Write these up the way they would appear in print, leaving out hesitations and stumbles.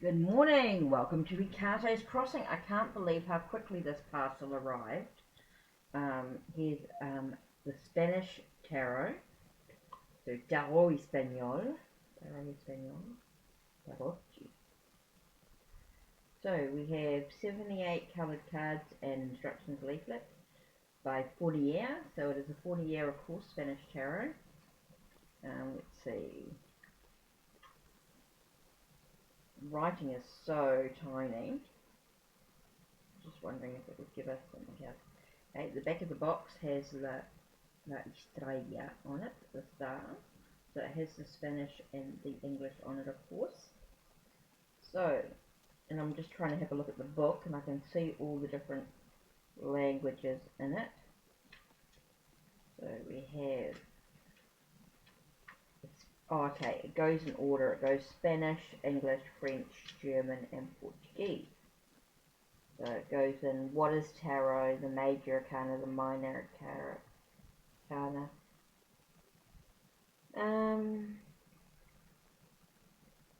Good morning, welcome to Ricato's Crossing. I can't believe how quickly this parcel arrived. Here's the Spanish tarot, so Tarot Español, Tarot. So we have 78 coloured cards and instructions leaflet by Fourier, so it is a Fourier, of course, Spanish tarot. Let's see. Writing is so tiny. Just wondering if it would give us something else. Okay, the back of the box has La Estrella on it, the star. So it has the Spanish and the English on it, of course. So, and I'm just trying to have a look at the book, and I can see all the different languages in it. So we have, okay, it goes in order. It goes Spanish, English, French, German, and Portuguese. So it goes in what is tarot, the major arcana, the minor arcana.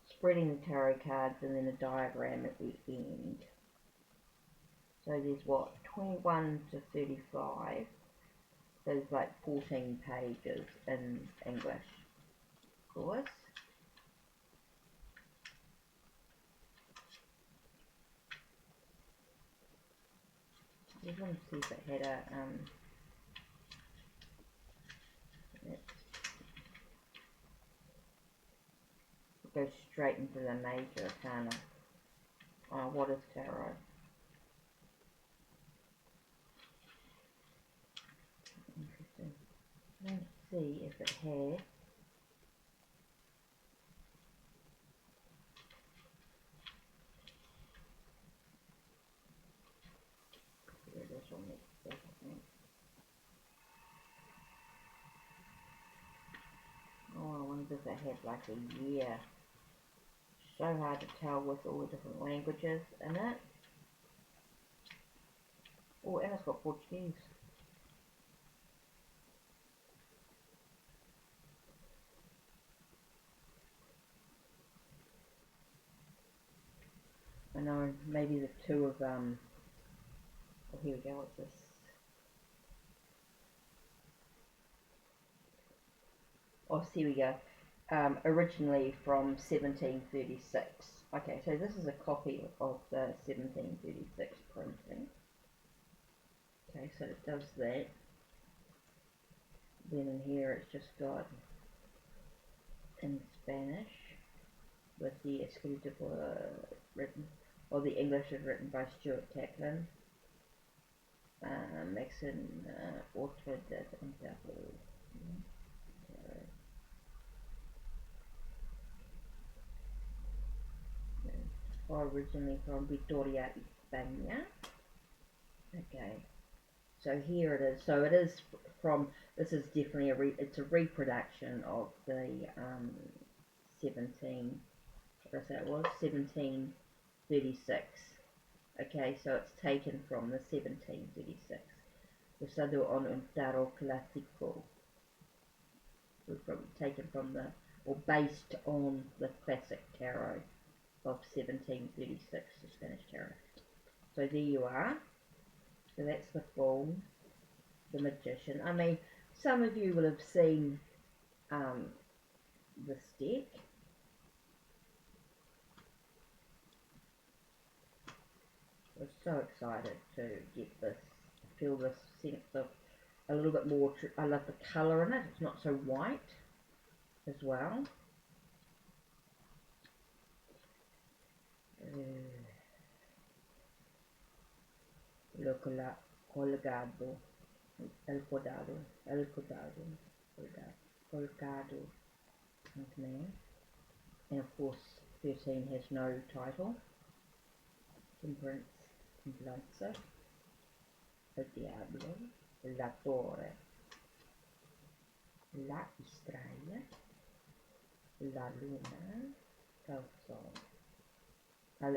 Spreading the tarot cards and then a diagram at the end. So there's what, 21 to 35. So there's like 14 pages in English, of course. I just want to see if it had a it goes straight into the major arcana. What is tarot? Interesting. I don't see if it had. Here it is on the back, I think. Oh, I wonder if it had like a year. So hard to tell with all the different languages in it. Oh, and it's got Portuguese. I know, maybe the two of oh, here we go, what's this? Oh, here we go. Originally from 1736. Okay, so this is a copy of the 1736 printing. Okay, so it does that. Then in here it's just got in Spanish with the escrito written, or the English is written by Stuart Taplin. Maxon authored that in double. Originally from Vitoria, España. Okay, so here it is. So it is from, this is definitely it's a reproduction of the 17, what I say it was, 1736. Okay, so it's taken from the 1736. Usado on un tarot clásico. Taken from the, or based on the classic tarot of 1736, the Spanish tarot. So there you are. So that's the Fool, the Magician. I mean, some of you will have seen this deck. I was so excited to get this, feel this sense of a little bit more, I love the colour in it, it's not so white as well. Lo colgado, el codado, colgado, okay. And of course 13 has no title. Temperance, Templanza, el diablo, la torre, la estrella, la luna, el sol, el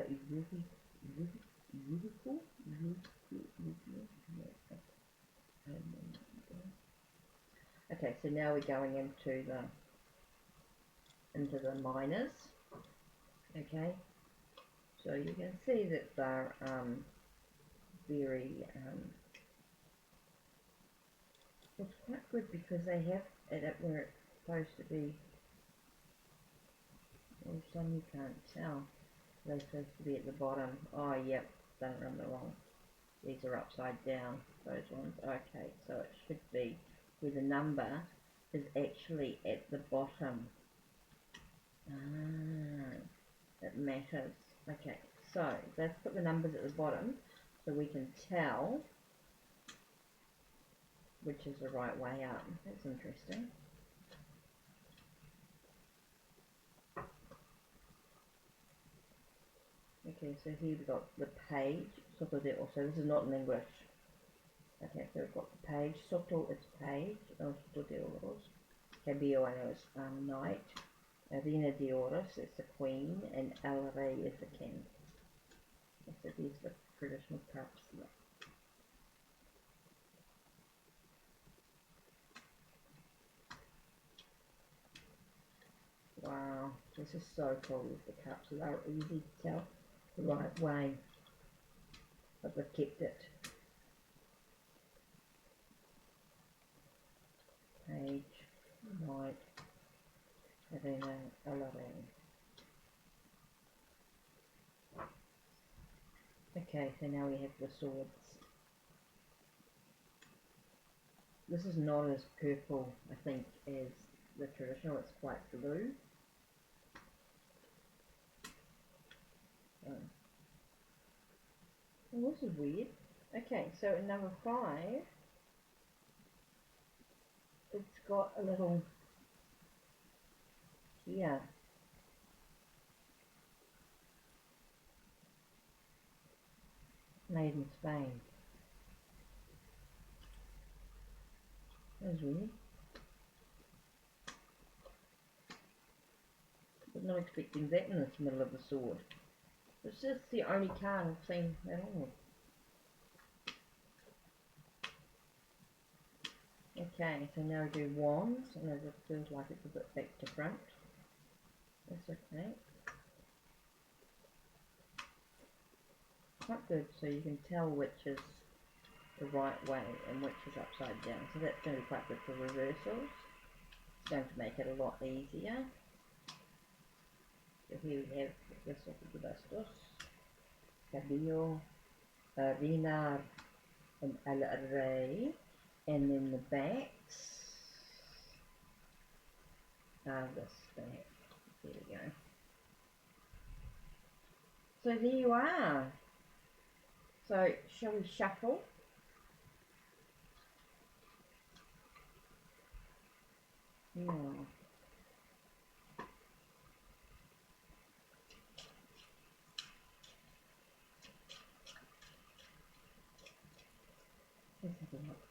okay, so now we're going into the minors. Okay, So you can see that they're very, it's quite good because they have it where it's supposed to be, well, some you can't tell. They're supposed to be at the bottom. Oh, yep, done it on the wrong. These are upside down, those ones. Okay, so it should be where the number is actually at the bottom. Ah, it matters. Okay, so let's put the numbers at the bottom so we can tell which is the right way up. That's interesting. Okay, so here we've got the page. So this is not in English. Okay, so we've got the page. Soto is page. Soto de oros. Cabello, I know, is knight. Reina de oros is the queen. And el rey is the king. So these are the traditional cups. Wow, this is so cool with the cups. They're easy to tell the right way. But they've kept it. Page, knight, reina, el rey. Okay, so now we have the swords. This is not as purple, I think, as the traditional. It's quite blue. Oh, this is weird. Okay, so at number 5, it's got a little here. Made in Spain. That's weird. I was not expecting that in the middle of the sword. It's just the only card I've seen at all. Okay, so now we do wands. I know this feels like it's a bit back to front. That's okay. Quite good, so you can tell which is the right way and which is upside down. So that's going to be quite good for reversals. It's going to make it a lot easier. So here we have the Soto de Bastos, Cabello, Reina, and El Rey, and then the backs are this back. There we go. So there you are. So shall we shuffle? Yeah. Let's have a look.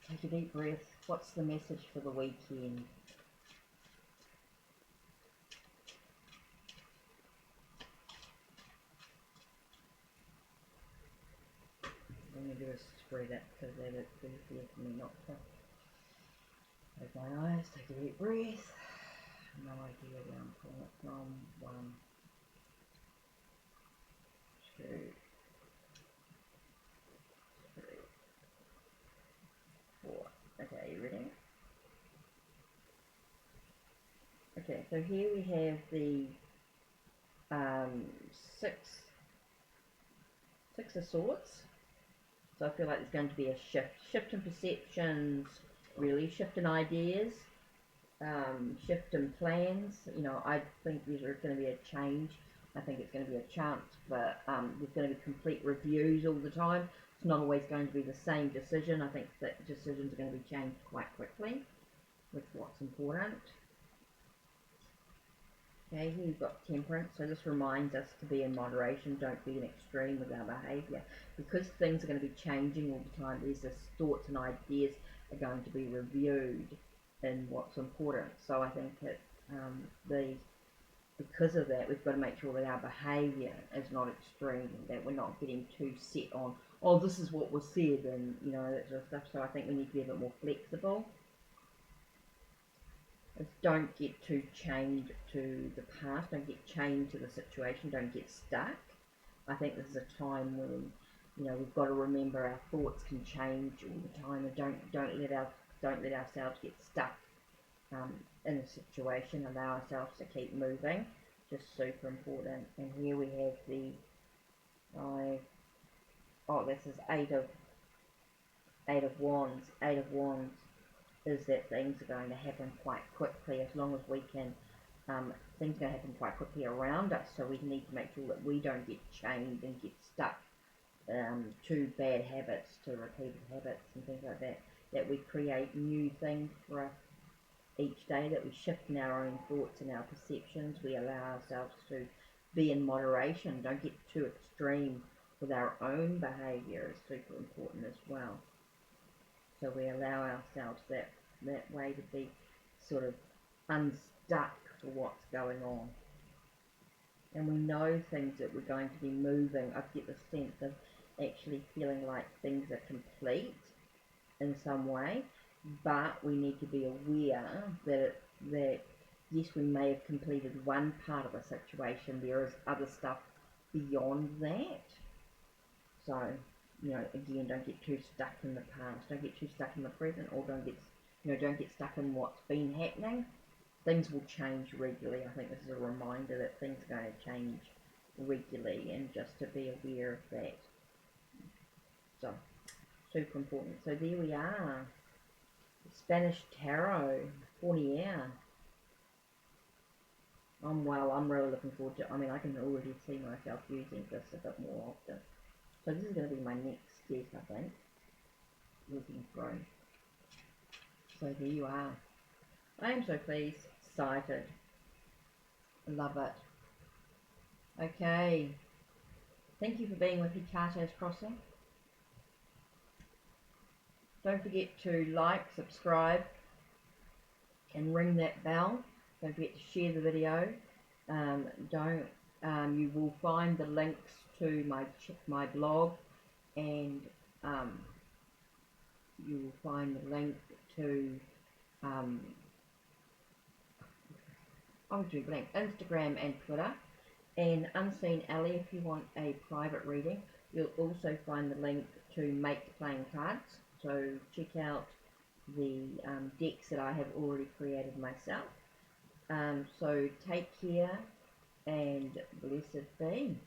Take a deep breath. What's the message for the weekend? I'm going to do a spread it so that it's easier for me not to close my eyes. Take a deep breath. No idea where I'm pulling it from. 1, 2, 3, 4. Okay, you ready? Okay, so here we have the six of swords. So I feel like there's going to be a shift in perceptions, really shift in ideas, shift in plans. You know, I think there's going to be a change. I think it's going to be a chance for there's going to be complete reviews all the time. It's not always going to be the same decision. I think that decisions are going to be changed quite quickly with what's important. Okay, here you've got temperance, so this reminds us to be in moderation, don't be in extreme with our behaviour. Because things are going to be changing all the time, these thoughts and ideas are going to be reviewed in what's important. So I think that because of that, we've got to make sure that our behaviour is not extreme, that we're not getting too set on, oh, this is what was said, and you know, that sort of stuff. So I think we need to be a bit more flexible. Don't get too chained to the past, don't get chained to the situation, don't get stuck. I think this is a time when, you know, we've got to remember our thoughts can change all the time, and don't let ourselves get stuck in a situation. Allow ourselves to keep moving. Just super important. And here we have the this is eight of wands. Eight of wands is that things are going to happen quite quickly, as long as we can. Things are going to happen quite quickly around us, so we need to make sure that we don't get chained and get stuck to bad habits, to repeated habits and things like that. That we create new things for us each day, that we shift in our own thoughts and our perceptions. We allow ourselves to be in moderation. Don't get too extreme with our own behaviour, is super important as well. So we allow ourselves that way to be sort of unstuck to what's going on. And we know things that we're going to be moving. I get the sense of actually feeling like things are complete in some way, but we need to be aware that yes, we may have completed one part of a situation, there is other stuff beyond that. So, you know, again, don't get too stuck in the past, don't get too stuck in the present, or don't get stuck in what's been happening. Things will change regularly. I think this is a reminder that things are going to change regularly, and just to be aware of that. So, super important. So there we are. Spanish Tarot, Fornier. I'm really looking forward to it. I mean, I can already see myself using this a bit more often. So this is going to be my next step, I think. Looking through. So there you are. I am so pleased, excited. Love it. Okay. Thank you for being with Hikato's Crossing. Don't forget to like, subscribe, and ring that bell. Don't forget to share the video. You will find the links to my blog, and you will find the link to Instagram and Twitter. And Unseen Ellie, if you want a private reading, you'll also find the link to Make Playing Cards. So check out the decks that I have already created myself. So take care and blessed be.